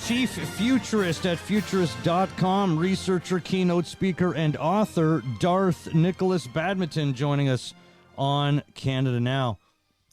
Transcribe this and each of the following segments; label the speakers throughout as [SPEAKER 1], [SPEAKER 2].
[SPEAKER 1] Chief futurist at futurist.com, researcher, keynote speaker, and author Darth Nikolas Badminton joining us on Canada Now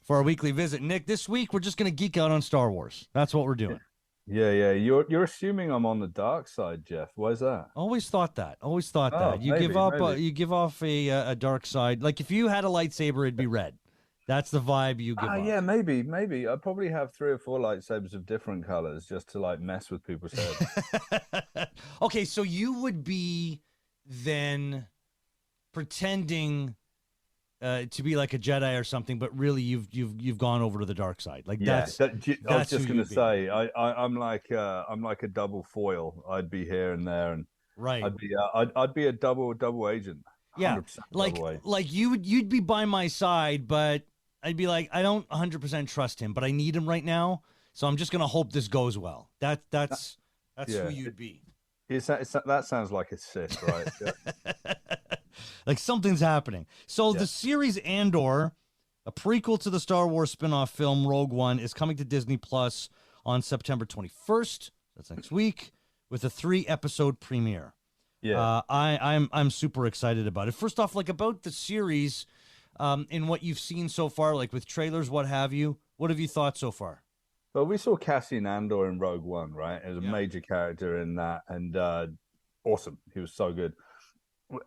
[SPEAKER 1] for our weekly visit. Nick, this week we're just going to geek out on Star Wars. That's what we're doing.
[SPEAKER 2] Yeah. You're assuming I'm on the dark side, Jeff. Why is that?
[SPEAKER 1] Always thought that. Always thought
[SPEAKER 2] Oh,
[SPEAKER 1] that. You
[SPEAKER 2] maybe,
[SPEAKER 1] give up.
[SPEAKER 2] maybe.
[SPEAKER 1] You give off a dark side. Like if you had a lightsaber, it'd be red. That's the vibe you give off.
[SPEAKER 2] Yeah, maybe. I probably have 3 or 4 lightsabers of different colors just to like mess with people's heads.
[SPEAKER 1] Okay, so you would be then pretending to be like a Jedi or something, but really you've gone over to the dark side. Like
[SPEAKER 2] Yeah,
[SPEAKER 1] that's
[SPEAKER 2] I was just
[SPEAKER 1] who
[SPEAKER 2] gonna
[SPEAKER 1] you'd be.
[SPEAKER 2] say I'm like a double foil. I'd be here and there, and
[SPEAKER 1] Right.
[SPEAKER 2] I'd be a double agent,
[SPEAKER 1] Yeah.
[SPEAKER 2] 100%
[SPEAKER 1] Like
[SPEAKER 2] double agent.
[SPEAKER 1] like you'd be by my side, but I'd be like, I don't 100% trust him, but I need him right now, so I'm just gonna hope this goes well. That's who
[SPEAKER 2] Yeah,
[SPEAKER 1] you'd be.
[SPEAKER 2] that sounds like a Sith, right? Yeah.
[SPEAKER 1] Like something's happening. So
[SPEAKER 2] Yeah.
[SPEAKER 1] the series Andor, a prequel to the Star Wars spin-off film Rogue One, is coming to Disney Plus on September 21st. That's next week, with a 3-episode premiere.
[SPEAKER 2] Yeah.
[SPEAKER 1] I'm super excited about it. First off, like about the series, in what you've seen so far, like with trailers, what have you. What have you thought so far?
[SPEAKER 2] Well, we saw Cassian Andor in Rogue One, right? As a
[SPEAKER 1] Yeah.
[SPEAKER 2] major character in that, and awesome. He was so good.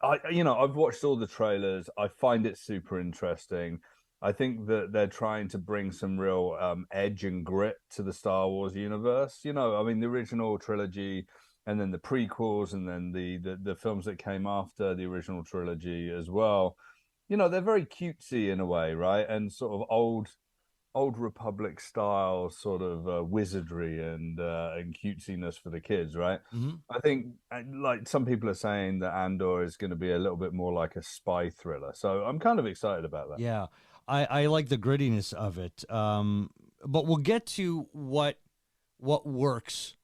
[SPEAKER 2] I've watched all the trailers. I find it super interesting. I think that they're trying to bring some real edge and grit to the Star Wars universe. I mean, the original trilogy, and then the prequels, and then the films that came after the original trilogy as well. They're very cutesy in a way, right? And sort of old Republic style sort of wizardry and cutesiness for the kids, right?
[SPEAKER 1] Mm-hmm.
[SPEAKER 2] I think like some people are saying that Andor is going to be a little bit more like a spy thriller, so I'm kind of excited about that.
[SPEAKER 1] Yeah, I like the grittiness of it. But we'll get to what works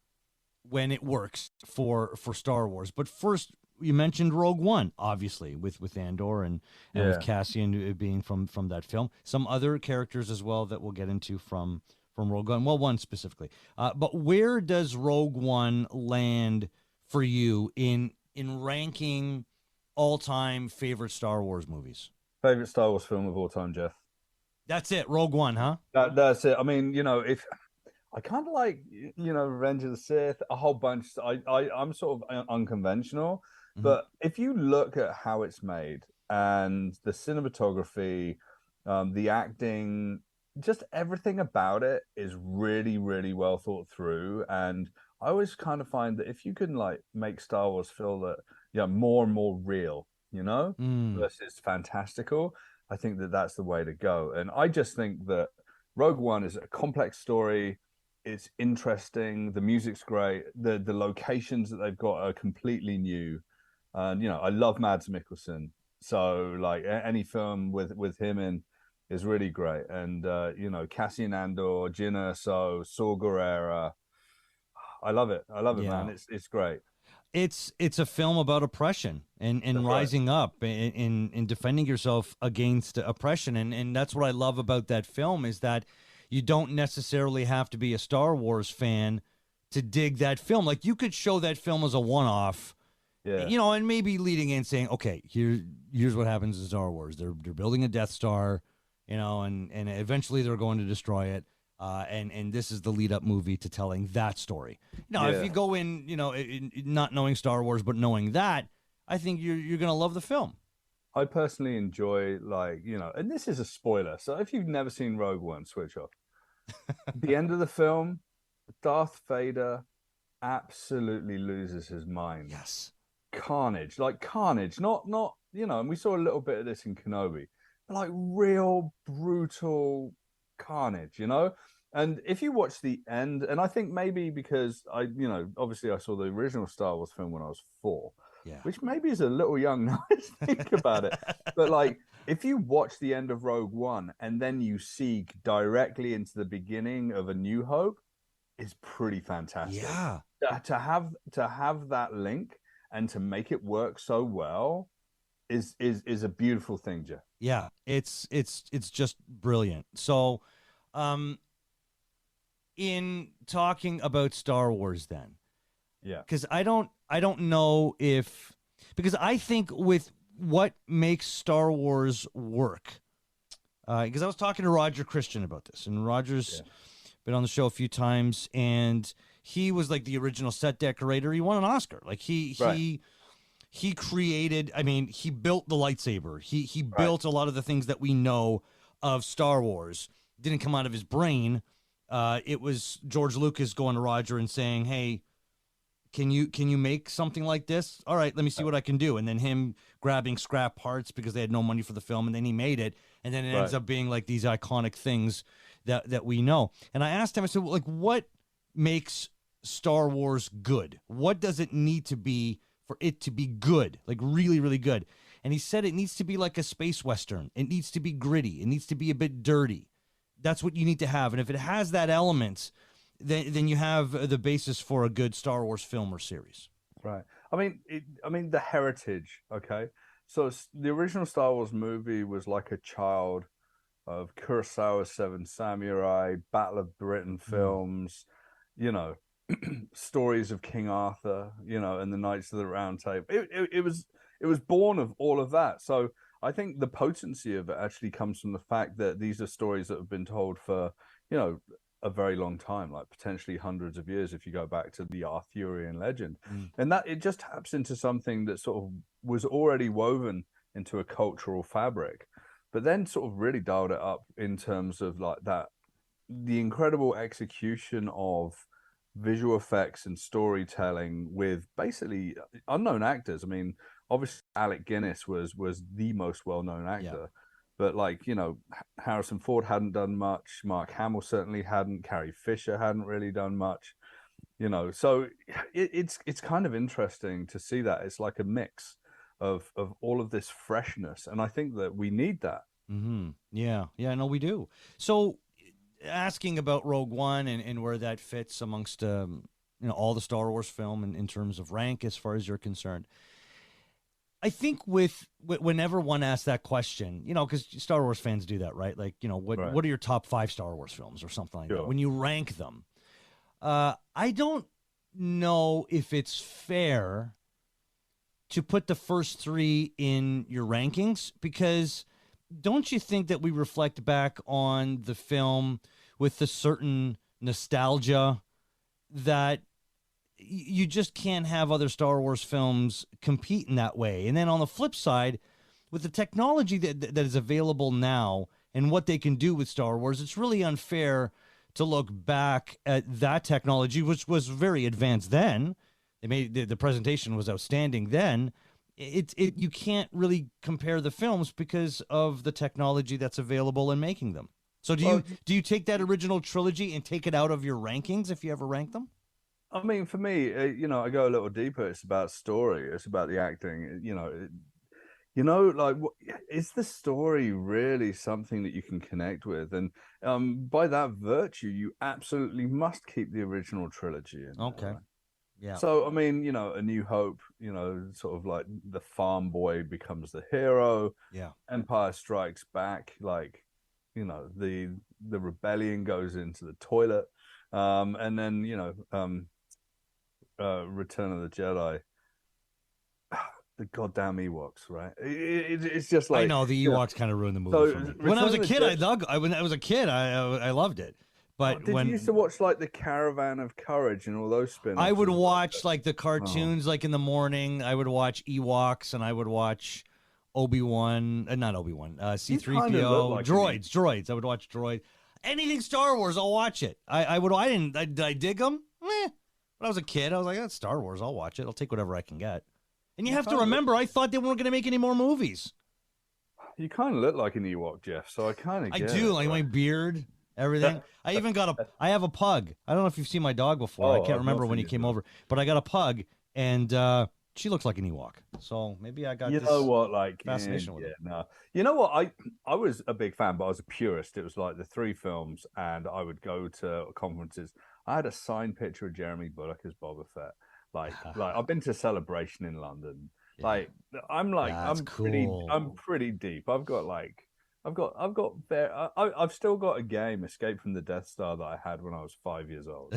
[SPEAKER 1] when it works for Star Wars. But first, you mentioned Rogue One, obviously, with Andor and with
[SPEAKER 2] Yeah.
[SPEAKER 1] Cassian being from that film. Some other characters as well that we'll get into from Rogue One. Well, one specifically. But where does Rogue One land for you in ranking all-time favorite Star Wars movies?
[SPEAKER 2] Favorite Star Wars film of all time, Jeff.
[SPEAKER 1] That's it, Rogue One, huh?
[SPEAKER 2] That's it. I mean, if I kind of like, Revenge of the Sith, a whole bunch. I'm sort of unconventional,
[SPEAKER 1] Mhm.
[SPEAKER 2] but if you look at how it's made and the cinematography, the acting, just everything about it is really, really well thought through. And I always kind of find that if you can like make Star Wars feel that, more and more real,
[SPEAKER 1] Mm.
[SPEAKER 2] versus fantastical, I think that that's the way to go. And I just think that Rogue One is a complex story. It's interesting. The music's great. The locations that they've got are completely new. And I love Mads Mikkelsen. So like any film with him in is really great. And Cassian Andor, Jyn Erso, Saw Gerrera. I love it. I love it, man.
[SPEAKER 1] Yeah.
[SPEAKER 2] It's great.
[SPEAKER 1] It's a film about oppression and
[SPEAKER 2] That's right.
[SPEAKER 1] rising up in defending yourself against oppression, and that's what I love about that film is that you don't necessarily have to be a Star Wars fan to dig that film. Like you could show that film as a one-off,
[SPEAKER 2] Yeah.
[SPEAKER 1] and maybe leading in saying, okay, here's what happens in Star Wars. They're building a Death Star, and eventually they're going to destroy it. And this is the lead up movie to telling that story. If
[SPEAKER 2] Yeah.
[SPEAKER 1] you go in, not knowing Star Wars, but knowing that, I think you're going to love the film.
[SPEAKER 2] I personally enjoy and this is a spoiler. So if you've never seen Rogue One, switch off. The end of the film, Darth Vader absolutely loses his mind.
[SPEAKER 1] Yes.
[SPEAKER 2] Carnage, like carnage, not and we saw a little bit of this in Kenobi, but like real brutal carnage. And if you watch the end, and I think maybe because obviously I saw the original Star Wars film when I was 4,
[SPEAKER 1] Yeah.
[SPEAKER 2] which maybe is a little young now to think about it. But like, if you watch the end of Rogue One and then you see directly into the beginning of A New Hope, is pretty fantastic.
[SPEAKER 1] Yeah.
[SPEAKER 2] To have that link and to make it work so well is a beautiful thing, Jeff.
[SPEAKER 1] Yeah. It's just brilliant. So, in talking about Star Wars then,
[SPEAKER 2] Yeah.
[SPEAKER 1] because I don't know if, because I think with what makes Star Wars work, because I was talking to Roger Christian about this, and Roger's been on the show a few times, and he was like the original set decorator. He won an Oscar. Like he created, I mean, he built the lightsaber. He built a lot of the things that we know of Star Wars. Didn't come out of his brain. It was George Lucas going to Roger and saying, "Hey, can you make something like this? All right, let me see what I can do." And then him grabbing scrap parts because they had no money for the film, and then he made it, and then it ends up being like these iconic things that we know. And I asked him, I said, like, what makes Star Wars good? What does it need to be for it to be good, like really, really good? And he said it needs to be like a space western. It needs to be gritty. It needs to be a bit dirty. That's what you need to have. And if it has that element, then you have the basis for a good Star Wars film or series.
[SPEAKER 2] Right. I mean, the heritage. Okay. So the original Star Wars movie was like a child of Kurosawa's Seven Samurai, Battle of Britain films, you know, stories of King Arthur, you know, and the Knights of the Round Table. It was born of all of that. So I think the potency of it actually comes from the fact that these are stories that have been told for, you know, a very long time, like potentially hundreds of years if you go back to the Arthurian legend. And that it just taps into something that sort of was already woven into a cultural fabric, but then sort of really dialed it up in terms of like that, the incredible execution of visual effects and storytelling with basically unknown actors. I mean, obviously Alec Guinness was the most well-known actor, but like, you know, Harrison Ford hadn't done much, Mark Hamill certainly hadn't, Carrie Fisher hadn't really done much, you know. So it's kind of interesting to see that it's like a mix of all of this freshness, and I think that we need that.
[SPEAKER 1] Yeah, no, we do. So asking about Rogue One and where that fits amongst you know, all the Star Wars film in terms of rank as far as you're concerned, I think whenever one asks that question, you know, because Star Wars fans do that, right? Like, you know, what are your top 5 Star Wars films or something like that? When you rank them, I don't know if it's fair to put the first 3 in your rankings, because don't you think that we reflect back on the film with a certain nostalgia that you just can't have other Star Wars films compete in that way? And then on the flip side, with the technology that is available now and what they can do with Star Wars, it's really unfair to look back at that technology, which was very advanced then. They made the presentation was outstanding then. You can't really compare the films because of the technology that's available in making them. So do you take that original trilogy and take it out of your rankings if you ever rank them?
[SPEAKER 2] I mean, for me, you know, I go a little deeper. It's about story. It's about the acting. You know, like, is the story really something that you can connect with? And by that virtue, you absolutely must keep the original trilogy in there, right?
[SPEAKER 1] Yeah.
[SPEAKER 2] So, I mean, you know, A New Hope, you know, sort of like the farm boy becomes the hero.
[SPEAKER 1] Yeah.
[SPEAKER 2] Empire Strikes Back, like, you know, the rebellion goes into the toilet. And then, you know, Return of the Jedi, the goddamn Ewoks, right? It's just like,
[SPEAKER 1] I know the Ewoks kind of ruined the movie for me. When I was a kid, I loved it. But
[SPEAKER 2] did you used to watch like the Caravan of Courage and all those spin-offs?
[SPEAKER 1] I would watch like the cartoons, like in the morning. I would watch Ewoks, and I would watch Obi-Wan, not Obi-Wan, C-3PO,
[SPEAKER 2] like
[SPEAKER 1] droids. I would watch droid. Anything Star Wars, I'll watch it. Did I dig them? When I was a kid, I was like, that's Star Wars. I'll watch it. I'll take whatever I can get. And you have to remember, I thought they weren't going to make any more movies.
[SPEAKER 2] You kind of look like an Ewok, Jeff. So I kind of
[SPEAKER 1] I do, like my beard, everything. I have a pug. I don't know if you've seen my dog before. I can't remember when he came over, but I got a pug, and she looks like an Ewok. So maybe I got
[SPEAKER 2] you know what, like
[SPEAKER 1] fascination with it.
[SPEAKER 2] No, you know what, I was a big fan, but I was a purist. It was like the 3 films, and I would go to conferences. I had a signed picture of Jeremy Bulloch as Boba Fett. Like I've been to Celebration in London. Yeah. I'm
[SPEAKER 1] cool.
[SPEAKER 2] I'm pretty deep. I've got like I've still got a game, Escape from the Death Star, that I had when I was 5 years old.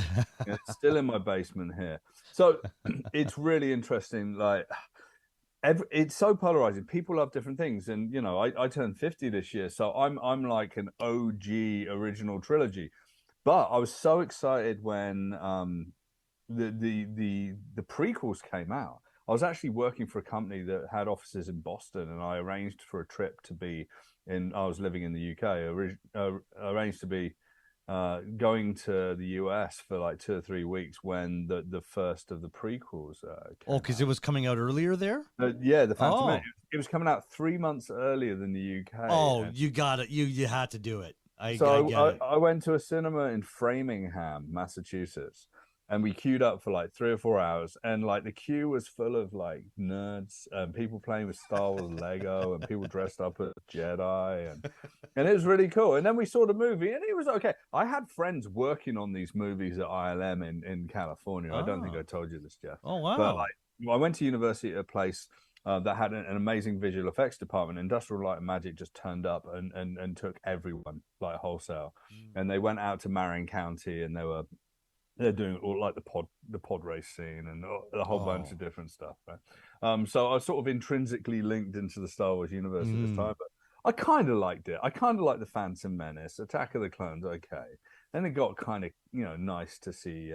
[SPEAKER 2] It's still in my basement here. So it's really interesting. Like, it's so polarizing. People love different things, and I turned 50 this year, so I'm like an OG original trilogy. But I was so excited when the prequels came out. I was actually working for a company that had offices in Boston, and I arranged for a trip to be in. I was living in the UK. Arranged to be going to the US for like 2 or 3 weeks when the first of the prequels
[SPEAKER 1] Oh,
[SPEAKER 2] came
[SPEAKER 1] because
[SPEAKER 2] out.
[SPEAKER 1] it was coming out earlier there.
[SPEAKER 2] Yeah, the Phantom Menace.
[SPEAKER 1] Oh,
[SPEAKER 2] It was coming out 3 months earlier than the UK,
[SPEAKER 1] oh,
[SPEAKER 2] and
[SPEAKER 1] you got it. You had to do it. I
[SPEAKER 2] so
[SPEAKER 1] get it.
[SPEAKER 2] I went to a cinema in Framingham, Massachusetts, and we queued up for like 3 or 4 hours, and like the queue was full of like nerds and people playing with Star Wars Lego and people dressed up as Jedi, and it was really cool. And then we saw the movie, and it was okay. I had friends working on these movies at ILM in California. I don't think
[SPEAKER 1] Oh,
[SPEAKER 2] I told you this, Jeff,
[SPEAKER 1] oh
[SPEAKER 2] but
[SPEAKER 1] wow.
[SPEAKER 2] like I went to university at a place that had an amazing visual effects department. Industrial Light and Magic just turned up and took everyone like wholesale, and they went out to Marin County, and they're doing all like the pod race scene and a whole bunch
[SPEAKER 1] Oh.
[SPEAKER 2] of different stuff. Right? So I was sort of intrinsically linked into the Star Wars universe at this
[SPEAKER 1] Mm.
[SPEAKER 2] time, but I kind of liked it. I kind of liked the Phantom Menace, Attack of the Clones. Okay, then it got kind of nice to see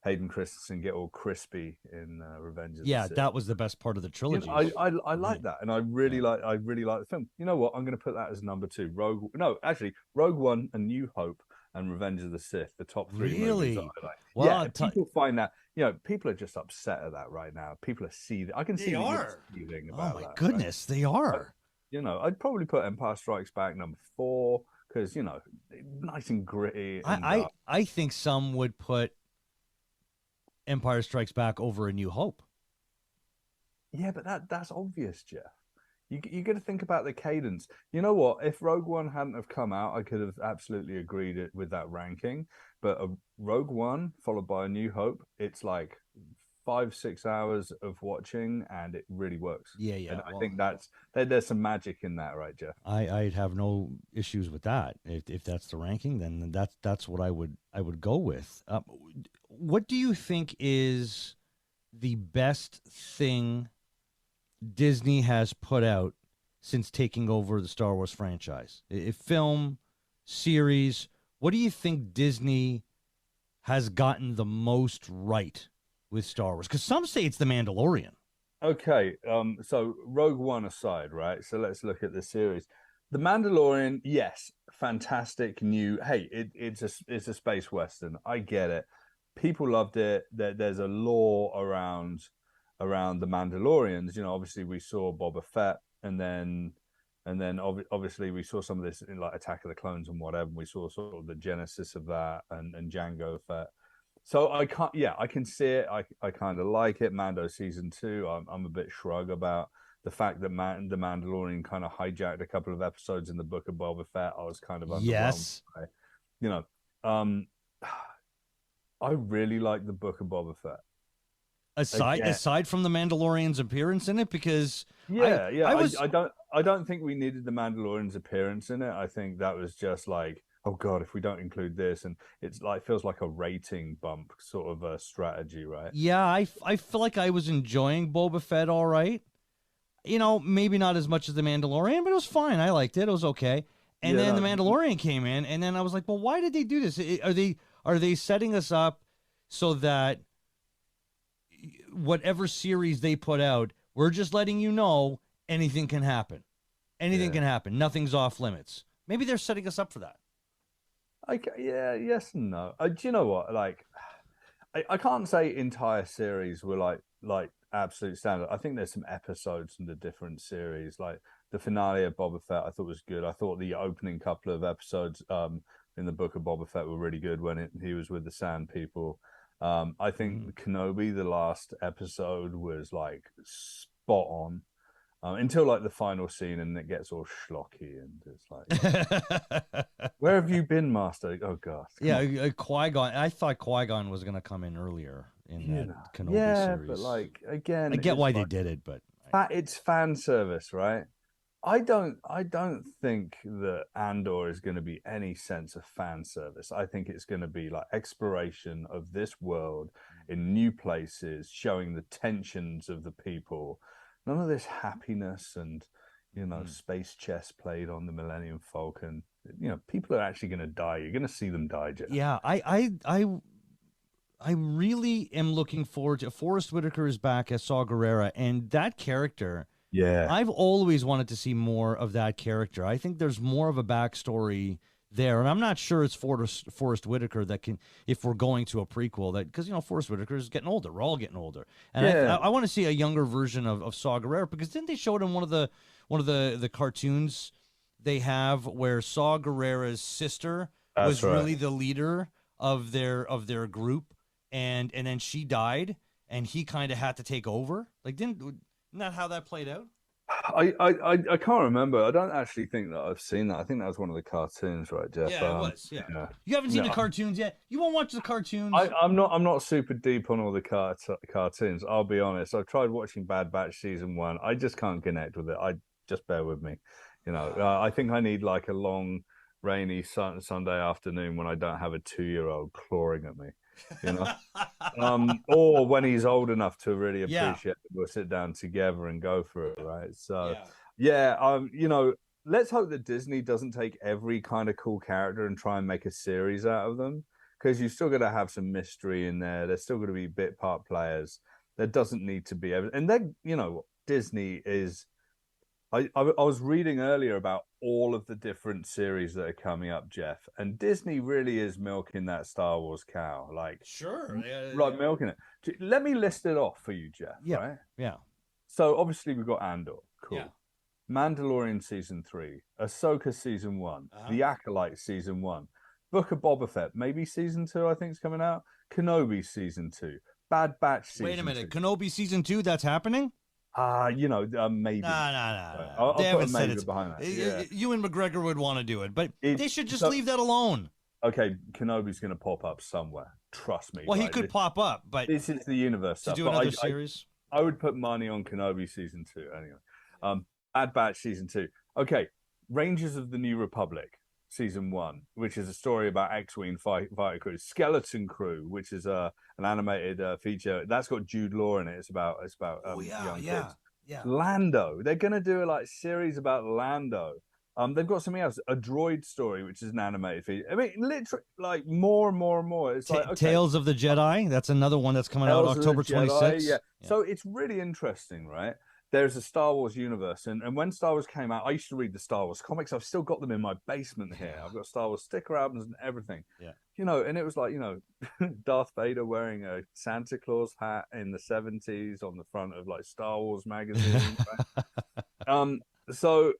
[SPEAKER 2] Hayden Christensen get all crispy in Revenge of the
[SPEAKER 1] Yeah,
[SPEAKER 2] Sith.
[SPEAKER 1] that was the best part of the trilogy.
[SPEAKER 2] I
[SPEAKER 1] Yeah.
[SPEAKER 2] like that, and
[SPEAKER 1] Yeah.
[SPEAKER 2] I really like the film. You know what? I'm going to put that as number two. Rogue One, A New Hope, and Revenge of the Sith, the top three movies that
[SPEAKER 1] Really?
[SPEAKER 2] I like.
[SPEAKER 1] Well,
[SPEAKER 2] Yeah, people find that people are just upset at that right now. People are seething. I can see
[SPEAKER 1] they
[SPEAKER 2] that you're
[SPEAKER 1] are.
[SPEAKER 2] seething
[SPEAKER 1] Oh
[SPEAKER 2] about
[SPEAKER 1] my
[SPEAKER 2] that, right?
[SPEAKER 1] goodness, they are.
[SPEAKER 2] I'd probably put Empire Strikes Back number four because nice and gritty
[SPEAKER 1] I,
[SPEAKER 2] and
[SPEAKER 1] I I think some would put Empire Strikes Back over A New Hope.
[SPEAKER 2] yeah, but that's obvious, Jeff. You got to think about the cadence. You know what? If Rogue One hadn't have come out, I could have absolutely agreed with that ranking. But a Rogue One followed by A New Hope, it's like 5-6 hours of watching, and it really works.
[SPEAKER 1] Yeah,
[SPEAKER 2] And
[SPEAKER 1] yeah.
[SPEAKER 2] I
[SPEAKER 1] Well,
[SPEAKER 2] think there's some magic in that, right, Jeff?
[SPEAKER 1] I'd have no issues with that. If that's the ranking, then that's what I would go with. What do you think is the best thing Disney has put out since taking over the Star Wars franchise? Film, series, what do you think Disney has gotten the most right with Star Wars? Because some say it's The Mandalorian.
[SPEAKER 2] Okay, so Rogue One aside, right? So let's look at the series. The Mandalorian, yes, fantastic new. Hey, it's a space western. I get it. People loved it. There's a lore around the Mandalorians. Obviously we saw Boba Fett, and then obviously we saw some of this in like Attack of the Clones and whatever. We saw sort of the genesis of that and Jango Fett. So I can see it. I kind of like it. Mando season two, I'm a bit shrug about the fact that the Mandalorian kind of hijacked a couple of episodes in the Book of Boba Fett. I was kind of underwhelmed
[SPEAKER 1] Yes.
[SPEAKER 2] by. You know, um, I really like the Book of Boba Fett.
[SPEAKER 1] Aside
[SPEAKER 2] Again,
[SPEAKER 1] aside from the Mandalorian's appearance in it, because
[SPEAKER 2] yeah.
[SPEAKER 1] I was
[SPEAKER 2] I don't think we needed the Mandalorian's appearance in it. I think that was just like, oh god, if we don't include this, and it's like feels like a rating bump sort of a strategy, right?
[SPEAKER 1] yeah, I feel like I was enjoying Boba Fett all right. Maybe not as much as the Mandalorian, but it was fine. I liked it. It was okay. And
[SPEAKER 2] Yeah,
[SPEAKER 1] then the
[SPEAKER 2] no,
[SPEAKER 1] Mandalorian came in, and then I was like, well, why did they do this? Are they setting us up so that whatever series they put out, we're just letting you know anything can happen. Anything
[SPEAKER 2] yeah.
[SPEAKER 1] can happen. Nothing's off limits. Maybe they're setting us up for that.
[SPEAKER 2] Yeah, yes and no. Do you know what? Like, I can't say entire series were like absolute standard. I think there's some episodes in the different series, like the finale of Boba Fett. I thought was good. I thought the opening couple of episodes in the Book of Boba Fett were really good when he was with the Sand People. I think Kenobi, the last episode, was like spot on. Until like the final scene, and it gets all schlocky, and it's like, where have you been, Master? Oh God,
[SPEAKER 1] Yeah, Qui-Gon. I thought Qui-Gon was going to come in earlier in that Kenobi
[SPEAKER 2] yeah, but
[SPEAKER 1] series.
[SPEAKER 2] like
[SPEAKER 1] I
[SPEAKER 2] again,
[SPEAKER 1] get
[SPEAKER 2] it's
[SPEAKER 1] why they
[SPEAKER 2] like
[SPEAKER 1] did it, but
[SPEAKER 2] it's fan service, right? I don't think that Andor is going to be any sense of fan service. I think it's going to be like exploration of this world in new places, showing the tensions of the people. None of this happiness and space chess played on the Millennium Falcon. People are actually going to die. You're going to see them die, Jeff.
[SPEAKER 1] Yeah, I really am looking forward to Forrest Whitaker is back as Saw Gerrera, and that character.
[SPEAKER 2] Yeah.
[SPEAKER 1] I've always wanted to see more of that character. I think there's more of a backstory there, and I'm not sure it's Forrest Whitaker that can, if we're going to a prequel, that because Forrest Whitaker is getting older. We're all getting older, and
[SPEAKER 2] Yeah.
[SPEAKER 1] I want to see a younger version of Saw Gerrera, because didn't they show it in one of the cartoons they have where Saw Gerrera's sister
[SPEAKER 2] That's
[SPEAKER 1] was
[SPEAKER 2] right.
[SPEAKER 1] really the leader of their group, and then she died, and he kind of had to take over. Like, isn't that how that played out?
[SPEAKER 2] I can't remember. I don't actually think that I've seen that. I think that was one of the cartoons, right, Jeff?
[SPEAKER 1] Yeah, it was. Yeah.
[SPEAKER 2] Yeah.
[SPEAKER 1] You haven't seen the
[SPEAKER 2] No,
[SPEAKER 1] cartoons yet? You won't watch the cartoons?
[SPEAKER 2] I'm not super deep on all the cartoons. I'll be honest. I've tried watching Bad Batch season 1. I just can't connect with it. I just bear with me. I think I need like a long, rainy Sunday afternoon when I don't have a 2-year-old clawing at me. You know, or when he's old enough to really
[SPEAKER 1] Yeah.
[SPEAKER 2] appreciate it, we'll sit down together and go for it, right? So,
[SPEAKER 1] Yeah.
[SPEAKER 2] yeah, let's hope that Disney doesn't take every kind of cool character and try and make a series out of them, because you've still got to have some mystery in there. There's still going to be bit part players. There doesn't need to be, and then Disney is. I was reading earlier about all of the different series that are coming up, Jeff, and Disney really is milking that Star Wars cow,
[SPEAKER 1] Sure.
[SPEAKER 2] like milking it. Let me list it off for you, Jeff.
[SPEAKER 1] Yeah.
[SPEAKER 2] Right.
[SPEAKER 1] Yeah.
[SPEAKER 2] So obviously we've got Andor, cool.
[SPEAKER 1] Yeah.
[SPEAKER 2] Mandalorian season 3, Ahsoka season 1,
[SPEAKER 1] Uh-huh.
[SPEAKER 2] The Acolyte season 1, Book of Boba Fett maybe season 2. I think is coming out. Kenobi season 2, Bad Batch season.
[SPEAKER 1] Wait a minute.
[SPEAKER 2] 2.
[SPEAKER 1] Kenobi season 2, that's happening?
[SPEAKER 2] Maybe.
[SPEAKER 1] No.
[SPEAKER 2] I'll
[SPEAKER 1] They
[SPEAKER 2] put a
[SPEAKER 1] haven't said
[SPEAKER 2] maybe
[SPEAKER 1] it's
[SPEAKER 2] behind that. Yeah.
[SPEAKER 1] You and McGregor would want to do it, but they should just
[SPEAKER 2] So-
[SPEAKER 1] leave that alone.
[SPEAKER 2] Okay, Kenobi's going to pop up somewhere. Trust me.
[SPEAKER 1] Well, he
[SPEAKER 2] right?
[SPEAKER 1] could pop up, but
[SPEAKER 2] This is the universe
[SPEAKER 1] to
[SPEAKER 2] stuff.
[SPEAKER 1] do
[SPEAKER 2] But
[SPEAKER 1] another series.
[SPEAKER 2] I would put money on Kenobi season 2 anyway. Bad Batch season 2. Okay, Rangers of the New Republic season 1, which is a story about X-wing fighter crews. Skeleton Crew, which is an animated feature that's got Jude Law in it. It's about young kids.
[SPEAKER 1] Yeah.
[SPEAKER 2] Lando. They're going to do a series about Lando. They've got something else, a droid story, which is an animated feature. I mean, literally, more and more and more. It's like, okay,
[SPEAKER 1] Tales of the Jedi. That's another one that's coming out
[SPEAKER 2] Tales of
[SPEAKER 1] October
[SPEAKER 2] the Jedi,
[SPEAKER 1] 26th.
[SPEAKER 2] yeah. So it's really interesting, right? There's a Star Wars universe, and when Star Wars came out, I used to read the Star Wars comics. I've still got them in my basement here. I've got Star Wars sticker albums and everything.
[SPEAKER 1] Yeah.
[SPEAKER 2] And it was like, Darth Vader wearing a Santa Claus hat in the 70s on the front of like Star Wars magazine. Right? So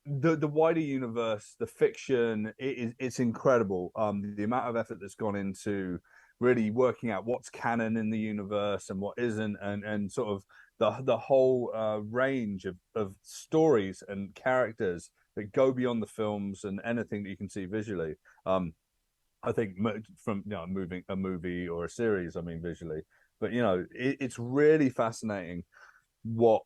[SPEAKER 2] the wider universe, the fiction, it's incredible. The amount of effort that's gone into really working out what's canon in the universe and what isn't, and sort of the whole range of stories and characters that go beyond the films and anything that you can see visually. I think from moving a movie or a series, I mean visually, but it's really fascinating what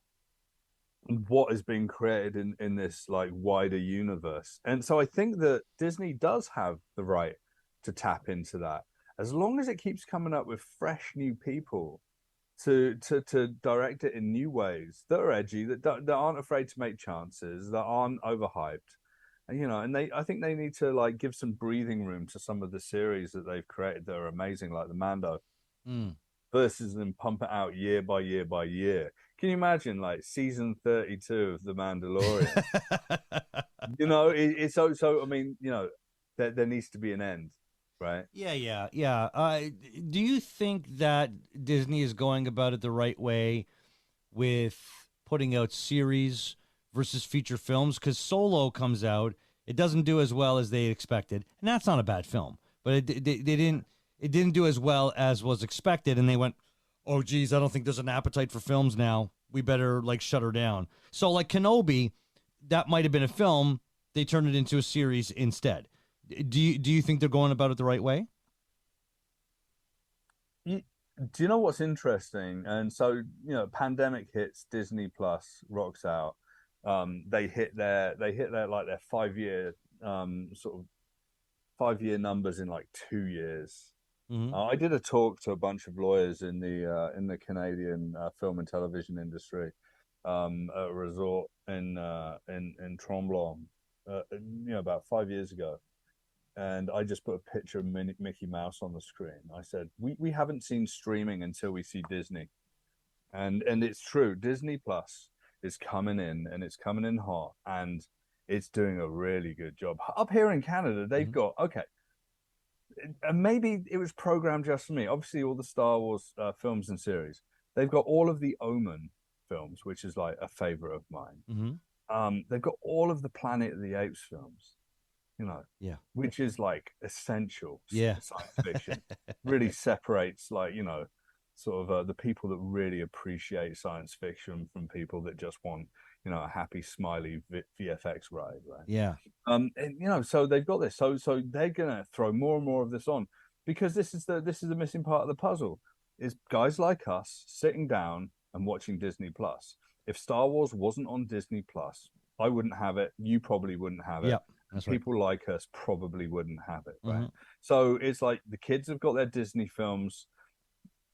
[SPEAKER 2] is being created in this like wider universe. And so I think that Disney does have the right to tap into that, as long as it keeps coming up with fresh new people to direct it in new ways that are edgy, that aren't afraid to make chances, that aren't overhyped. And I think they need to like give some breathing room to some of the series that they've created that are amazing, like the Mando, versus them pump it out year by year by year. Can you imagine like season 32 of the Mandalorian? It's so. I mean, there needs to be an end, right?
[SPEAKER 1] Yeah. Do you think that Disney is going about it the right way with putting out series versus feature films? Because Solo comes out, it doesn't do as well as they expected, and that's not a bad film, but they didn't do as well as was expected, and they went, oh geez, I don't think there's an appetite for films now. We better like shut her down. So like Kenobi, that might have been a film. They turned it into a series instead. Do you think they're going about it the right way?
[SPEAKER 2] Do you know what's interesting? And so pandemic hits, Disney Plus rocks out. they hit their like their 5 year sort of 5 year numbers in like 2 years.
[SPEAKER 1] Mm-hmm.
[SPEAKER 2] I did a talk to a bunch of lawyers in the Canadian film and television industry at a resort in Tremblant, about 5 years ago. And I just put a picture of Mickey Mouse on the screen. I said, we haven't seen streaming until we see Disney. And it's true. Disney Plus is coming in, and it's coming in hot, and it's doing a really good job. Up here in Canada, they've got, okay, and maybe it was programmed just for me. Obviously, all the Star Wars films and series. They've got all of the Omen films, which is like a favorite of mine.
[SPEAKER 1] Mm-hmm.
[SPEAKER 2] They've got all of the Planet of the Apes films,
[SPEAKER 1] Yeah,
[SPEAKER 2] which is like essential
[SPEAKER 1] science
[SPEAKER 2] fiction. Really separates, like, sort of the people that really appreciate science fiction from people that just want, a happy, smiley VFX ride, right?
[SPEAKER 1] Yeah.
[SPEAKER 2] And so they've got this. So they're gonna throw more and more of this on, because this is the missing part of the puzzle, is guys like us sitting down and watching Disney Plus. If Star Wars wasn't on Disney Plus, I wouldn't have it. You probably wouldn't have it.
[SPEAKER 1] Yeah, that's right.
[SPEAKER 2] People like us probably wouldn't have it, right?
[SPEAKER 1] Mm-hmm.
[SPEAKER 2] So it's like the kids have got their Disney films,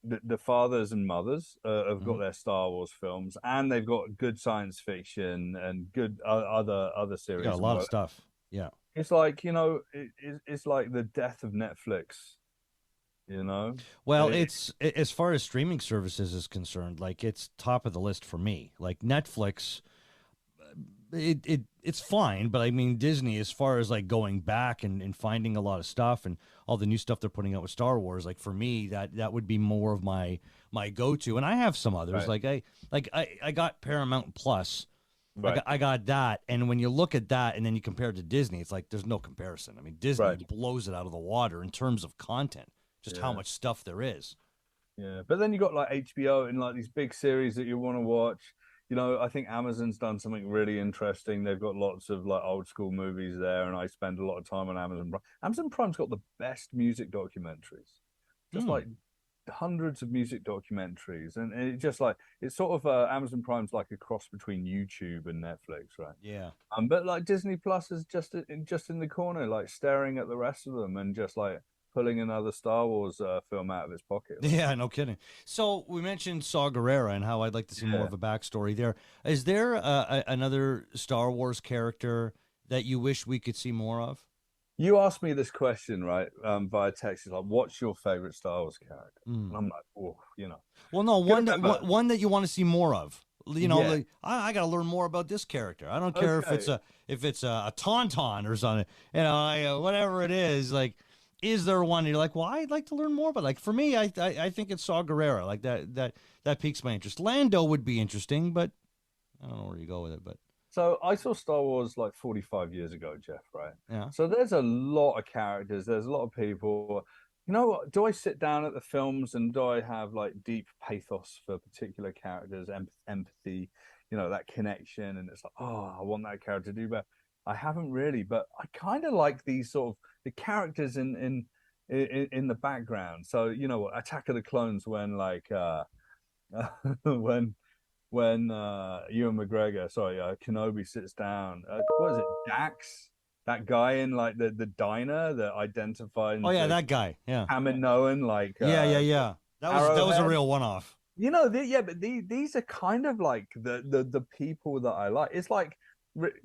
[SPEAKER 2] the fathers and mothers have got their Star Wars films, and they've got good science fiction and good other series.
[SPEAKER 1] You got a lot of stuff. Yeah,
[SPEAKER 2] it's like, it's like the death of Netflix.
[SPEAKER 1] Well, it's as far as streaming services is concerned, like, it's top of the list for me. Like, Netflix, it's fine, but I mean, Disney, as far as like going back and finding a lot of stuff and all the new stuff they're putting out with Star Wars, like, for me, that would be more of my go-to. And I have some others,
[SPEAKER 2] right.
[SPEAKER 1] I got Paramount Plus.
[SPEAKER 2] Right.
[SPEAKER 1] I got that, and when you look at that and then you compare it to Disney, it's like there's no comparison. I mean, Disney
[SPEAKER 2] Right.
[SPEAKER 1] blows it out of the water in terms of content, just how much stuff there is.
[SPEAKER 2] Yeah, but then you got like HBO and like these big series that you want to watch. I think Amazon's done something really interesting. They've got lots of like old school movies there, and I spend a lot of time on Amazon Prime. Amazon Prime's got the best music documentaries, just like hundreds of music documentaries, and it just like, it's sort of Amazon Prime's like a cross between YouTube and Netflix, right?
[SPEAKER 1] Yeah.
[SPEAKER 2] But like Disney Plus is just in the corner, like staring at the rest of them, and just like pulling another Star Wars film out of its pocket.
[SPEAKER 1] Yeah, no kidding. So we mentioned Saw Gerrera and how I'd like to see more of a backstory there. Is there another Star Wars character that you wish we could see more of?
[SPEAKER 2] You asked me this question, right, via text. It's like, what's your favorite Star Wars character? And I'm like, oh,
[SPEAKER 1] Well, no, one that you want to see more of. Like, I got to learn more about this character. I don't care if it's a tauntaun or something, whatever it is. Like, is there one you're like, well, I'd like to learn more about? Like, for me, I think it's Saw Gerrera. Like, that piques my interest. Lando would be interesting, but I don't know where you go with it. But
[SPEAKER 2] so I saw Star Wars like 45 years ago, Jeff, right?
[SPEAKER 1] yeah.
[SPEAKER 2] So there's a lot of characters. There's a lot of people. You know what? Do I sit down at the films and do I have like deep pathos for particular characters, empathy, that connection? And it's like, oh, I want that character to do better. I haven't really, but I kind of like these sort of the characters in the background. So Attack of the Clones, when like when Ewan McGregor, Kenobi sits down. What is it, Dax? That guy in like the diner that identified.
[SPEAKER 1] Oh yeah, that guy. Yeah.
[SPEAKER 2] Haminoan, like
[SPEAKER 1] yeah. That was a real one-off.
[SPEAKER 2] But these are kind of like the people that I like. It's like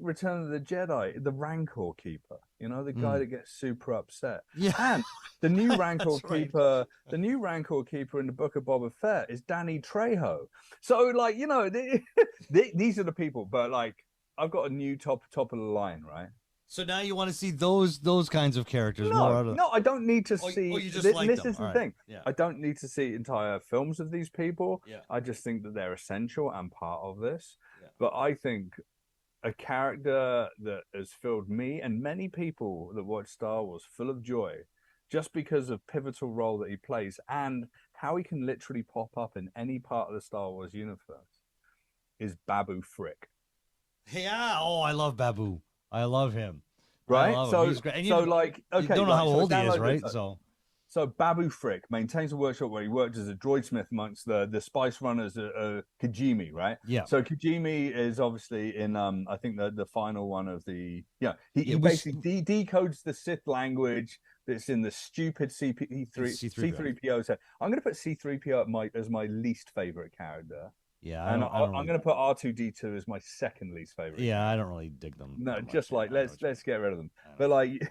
[SPEAKER 2] Return of the Jedi, the Rancor Keeper, the guy that gets super upset.
[SPEAKER 1] Yeah.
[SPEAKER 2] And the new Rancor Keeper,
[SPEAKER 1] right.
[SPEAKER 2] the new Rancor Keeper in the Book of Boba Fett is Danny Trejo. So like, these are the people, but like, I've got a new top of the line, right?
[SPEAKER 1] So now you want to see those kinds of characters more.
[SPEAKER 2] No, I don't need to see.
[SPEAKER 1] You just like
[SPEAKER 2] this
[SPEAKER 1] them.
[SPEAKER 2] is the
[SPEAKER 1] All
[SPEAKER 2] thing.
[SPEAKER 1] Right. Yeah.
[SPEAKER 2] I don't need to see entire films of these people.
[SPEAKER 1] Yeah.
[SPEAKER 2] I just think that they're essential and part of this.
[SPEAKER 1] Yeah.
[SPEAKER 2] But I think a character that has filled me and many people that watch Star Wars full of joy, just because of pivotal role that he plays and how he can literally pop up in any part of the Star Wars universe, is Babu Frick.
[SPEAKER 1] Yeah. Oh, I love Babu. I love him.
[SPEAKER 2] Right.
[SPEAKER 1] He's great. And
[SPEAKER 2] okay.
[SPEAKER 1] You don't know how old he is, right?
[SPEAKER 2] So So Babu Frick maintains a workshop where he worked as a droidsmith amongst the spice runners, Kijimi, right?
[SPEAKER 1] Yeah.
[SPEAKER 2] So Kijimi is obviously in I think the final one of the he basically decodes the Sith language that's in the stupid C3PO's head. I'm going to put C3PO as my least favorite character.
[SPEAKER 1] Yeah,
[SPEAKER 2] I'm going to put R2D2 as my second least favorite.
[SPEAKER 1] Yeah, I don't really dig them.
[SPEAKER 2] No, just like let's get rid of them. But like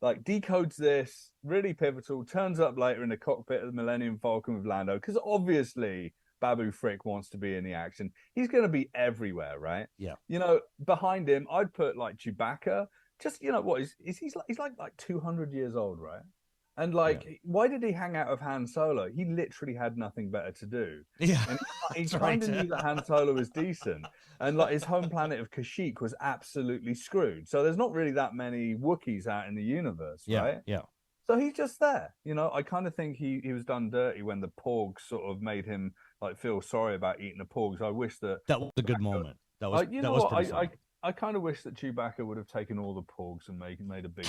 [SPEAKER 2] like decodes this, really pivotal, turns up later in the cockpit of the Millennium Falcon with Lando, because obviously Babu Frick wants to be in the action. He's going to be everywhere, right?
[SPEAKER 1] Yeah.
[SPEAKER 2] You know, behind him, I'd put like Chewbacca. Just, you know, what he's like 200 years old, right? And like, why did he hang out with Han Solo? He literally had nothing better to do.
[SPEAKER 1] Yeah,
[SPEAKER 2] and he kind of knew that Han Solo was decent, and like his home planet of Kashyyyk was absolutely screwed. So there's not really that many Wookiees out in the universe, right?
[SPEAKER 1] Yeah.
[SPEAKER 2] So he's just there. You know, I kind of think he was done dirty when the Porgs sort of made him like feel sorry about eating the Porgs. I wish that
[SPEAKER 1] was a good moment. That was
[SPEAKER 2] you
[SPEAKER 1] that
[SPEAKER 2] know
[SPEAKER 1] was
[SPEAKER 2] what?
[SPEAKER 1] pretty funny.
[SPEAKER 2] I kind of wish that Chewbacca would have taken all the Porgs and made a big.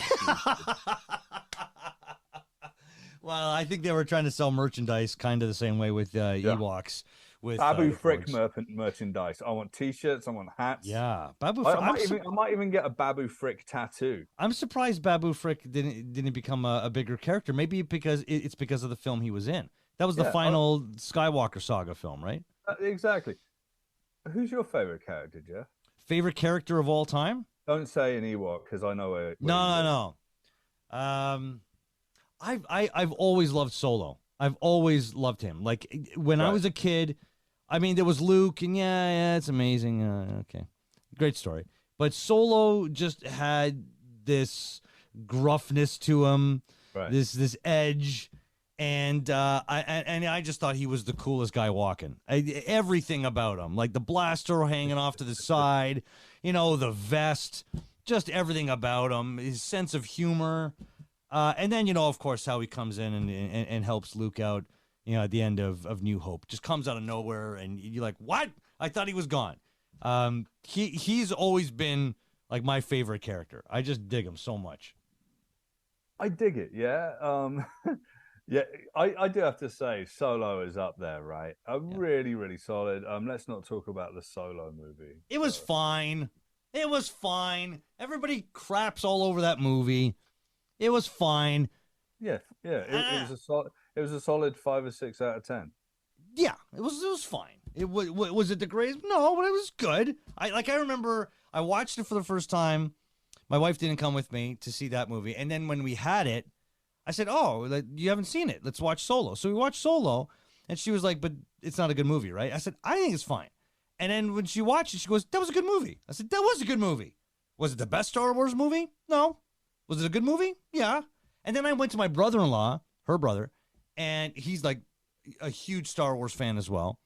[SPEAKER 1] Well, I think they were trying to sell merchandise kind of the same way with Ewoks. With
[SPEAKER 2] Babu Frick merchandise. I want T-shirts. I want hats.
[SPEAKER 1] Yeah, Babu.
[SPEAKER 2] I might even get a Babu Frick tattoo.
[SPEAKER 1] I'm surprised Babu Frick didn't become a bigger character. Maybe it's because of the film he was in. That was the final Skywalker saga film, right?
[SPEAKER 2] Exactly. Who's your favorite character, Jeff?
[SPEAKER 1] Favorite character of all time?
[SPEAKER 2] Don't say an Ewok, because I know where
[SPEAKER 1] No. I've always loved Solo. I've always loved him. Like when I was a kid, I mean, there was Luke, and yeah, it's amazing. Okay, great story. But Solo just had this gruffness to him, this edge, and I just thought he was the coolest guy walking. Everything about him, like the blaster hanging off to the side, you know, the vest, just everything about him, his sense of humor. And then, you know, of course, how he comes in and helps Luke out, you know, at the end of New Hope. Just comes out of nowhere, and you're like, what? I thought he was gone. He's always been, like, my favorite character. I just dig him so much.
[SPEAKER 2] I dig it, yeah. Yeah, I do have to say, Solo is up there, right? Really, really solid. Let's not talk about the Solo movie.
[SPEAKER 1] It was fine. It was fine. Everybody craps all over that movie. It was fine.
[SPEAKER 2] Yeah. It was a solid 5 or 6 out of 10.
[SPEAKER 1] Yeah, it was fine. Was it the greatest? No, but it was good. I remember I watched it for the first time. My wife didn't come with me to see that movie, and then when we had it, I said, "Oh, you haven't seen it? Let's watch Solo." So we watched Solo, and she was like, "But it's not a good movie, right?" I said, "I think it's fine." And then when she watched it, she goes, "That was a good movie." I said, "That was a good movie." Was it the best Star Wars movie? No. Was it a good movie? Yeah. And then I went to my brother-in-law, her brother, and he's like a huge Star Wars fan as well.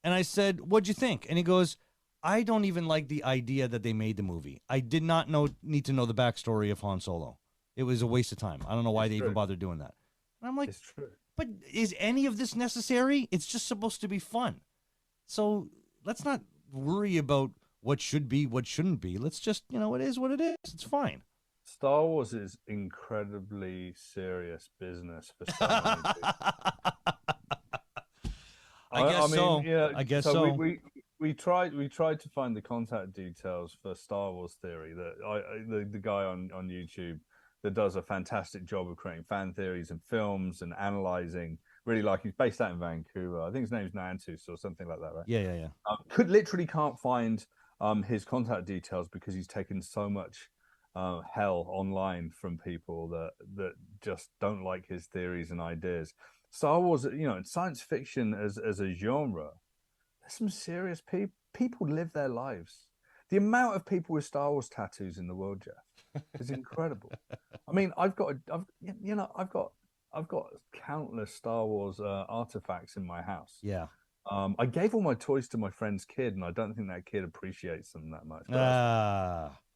[SPEAKER 1] And I said, "What'd you think?" And he goes, "I don't even like the idea that they made the movie. I did not need to know the backstory of Han Solo. It was a waste of time. I don't know why they even bothered doing that." And I'm like,
[SPEAKER 2] it's true.
[SPEAKER 1] But is any of this necessary? It's just supposed to be fun. So let's not worry about what should be, what shouldn't be. Let's just, you know, it is what it is. It's fine.
[SPEAKER 2] Star Wars is incredibly serious business for so many people.
[SPEAKER 1] I guess so.
[SPEAKER 2] We tried to find the contact details for Star Wars Theory, that the guy on YouTube that does a fantastic job of creating fan theories and films and analyzing. Really, like, he's based out in Vancouver. I think his name's Nantus or something like that, right?
[SPEAKER 1] Yeah.
[SPEAKER 2] Can't find his contact details because he's taken so much hell online from people that just don't like his theories and ideas. Star Wars, you know, science fiction as a genre, there's some serious people live their lives. The amount of people with Star Wars tattoos in the world, Jeff, is incredible. I mean, I've got countless Star Wars artifacts in my house.
[SPEAKER 1] Yeah.
[SPEAKER 2] I gave all my toys to my friend's kid, and I don't think that kid appreciates them that much.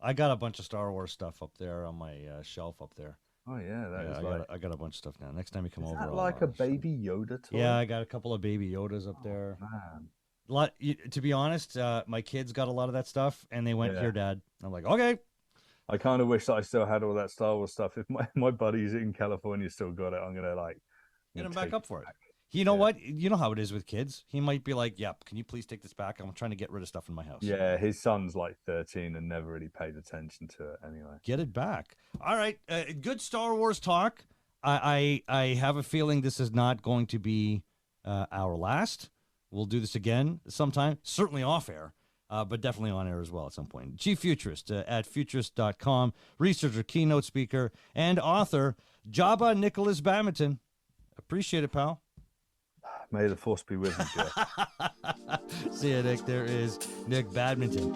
[SPEAKER 1] I got a bunch of Star Wars stuff up there on my shelf up there.
[SPEAKER 2] Oh yeah,
[SPEAKER 1] I got a bunch of stuff now. Next time you come over,
[SPEAKER 2] that like a baby Yoda toy?
[SPEAKER 1] Yeah, I got a couple of baby Yodas up there.
[SPEAKER 2] Man.
[SPEAKER 1] To be honest, my kids got a lot of that stuff, and they went, "Here, Dad." I'm like, "Okay."
[SPEAKER 2] I kind of wish that I still had all that Star Wars stuff. If my buddies in California still got it, I'm gonna like
[SPEAKER 1] Get him back up for it.
[SPEAKER 2] back.
[SPEAKER 1] You know what? You know how it is with kids. He might be like, "Yep, can you please take this back? I'm trying to get rid of stuff in my house."
[SPEAKER 2] Yeah, his son's like 13 and never really paid attention to it anyway.
[SPEAKER 1] Get it back. All right, good Star Wars talk. I have a feeling this is not going to be our last. We'll do this again sometime, certainly off air, but definitely on air as well at some point. Chief Futurist at futurist.com, researcher, keynote speaker, and author, Jabba Nikolas Badminton. Appreciate it, pal.
[SPEAKER 2] May the force be with you, Jeff.
[SPEAKER 1] See ya, Nick. There is Nick Badminton.